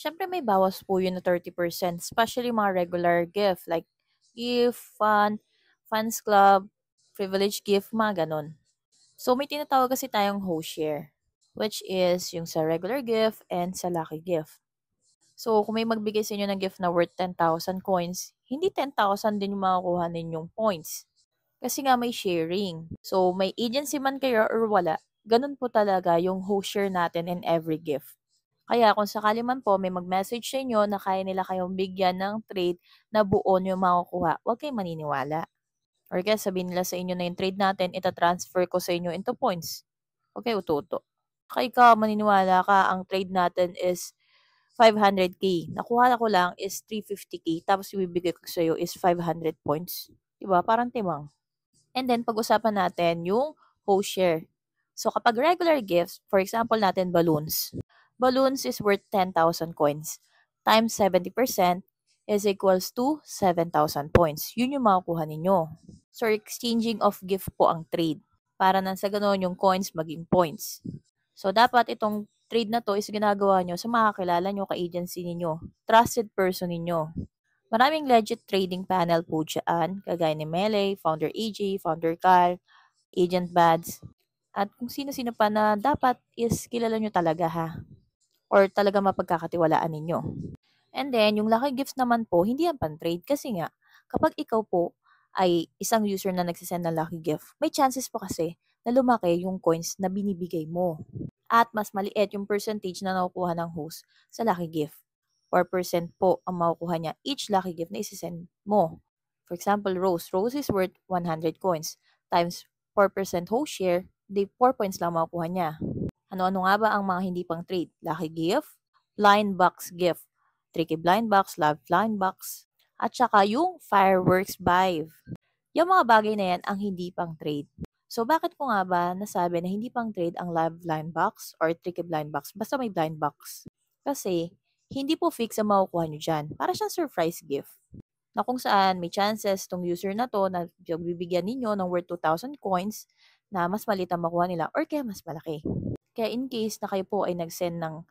Siyempre may bawas po yun na 30%, especially mga regular gift like gift, fans club, privilege gift, mga ganun. So may tinatawag kasi tayong host share, which is yung sa regular gift and sa lucky gift. So kung may magbigay sa inyo ng gift na worth 10,000 coins, hindi 10,000 din yung makukuha ninyong points. Kasi nga may sharing. So may agency man kayo or wala, ganun po talaga yung host share natin in every gift. Kaya kung sakali man po may mag-message sa inyo na kaya nila kayong bigyan ng trade na buo nyo makukuha, huwag kayong maniniwala. Or kaya sabihin nila sa inyo na yung trade natin, ita-transfer ko sa inyo into points. Huwag kayo ututo. Kaya ikaw, maniniwala ka, ang trade natin is 500k. Nakuha ko lang is 350k. Tapos ibibigay ko sa iyo is 500 points. Diba? Parang timang. And then, pag-usapan natin yung host share. So, kapag regular gifts, for example natin, balloons. Balloons is worth 10,000 coins. Times 70% is equals to 7,000 points. Yun yung makukuha ninyo. So, exchanging of gift po ang trade. Para nang sa ganoon yung coins maging points. So, dapat itong trade na to is ginagawa nyo sa makakilala nyo, ka-agency ninyo, trusted person ninyo. Maraming legit trading panel po dyan, kagaya ni Melee, Founder AJ, Founder Carl, Agent Bads, at kung sino-sino pa na dapat is kilala nyo talaga ha, or talaga mapagkakatiwalaan ninyo. And then, yung lucky gifts naman po, hindi yan pan-trade kasi nga, kapag ikaw po ay isang user na nagsisend ng lucky gift, may chances po kasi na lumaki yung coins na binibigay mo. At mas maliit yung percentage na nakukuha ng host sa lucky gift. 4% po ang makukuha niya each lucky gift na isisend mo. For example, Rose. Rose is worth 100 coins times 4% host share, di 4 points lang makukuha niya. Ano-ano nga ba ang mga hindi pang trade? Lucky gift, blind box gift, tricky blind box, love blind box, at saka yung fireworks vibe. Yung mga bagay na yan ang hindi pang trade. So, bakit ko nga ba nasabi na hindi pang trade ang live blind box or tricky blind box basta may blind box? Kasi, hindi po fix ang makukuha nyo dyan. Para siyang surprise gift. Na kung saan may chances tong user na to na bibigyan ninyo ng worth 2,000 coins na mas maliit ang makuha nila or kaya mas malaki. Kaya in case na kayo po ay nag-send ng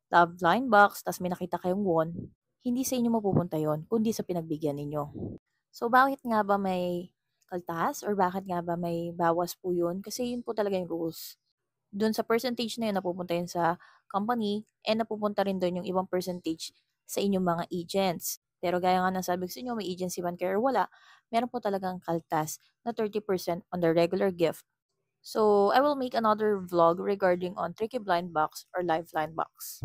love blind box tas may nakita kayong won, hindi sa inyo mapupunta yon kundi sa pinagbigyan ninyo. So, bakit nga ba may kaltas or bakit nga ba may bawas po yun? Kasi yun po talaga yung rules. Doon sa percentage na yun, napupunta yun sa company and napupunta rin doon yung ibang percentage sa inyong mga agents. Pero gaya nga ng sabi ko sa inyo, may agency man kayo or wala, meron po talagang kaltas na 30% on the regular gift. So, I will make another vlog regarding on Tricky Blind Box or Live Blind Box.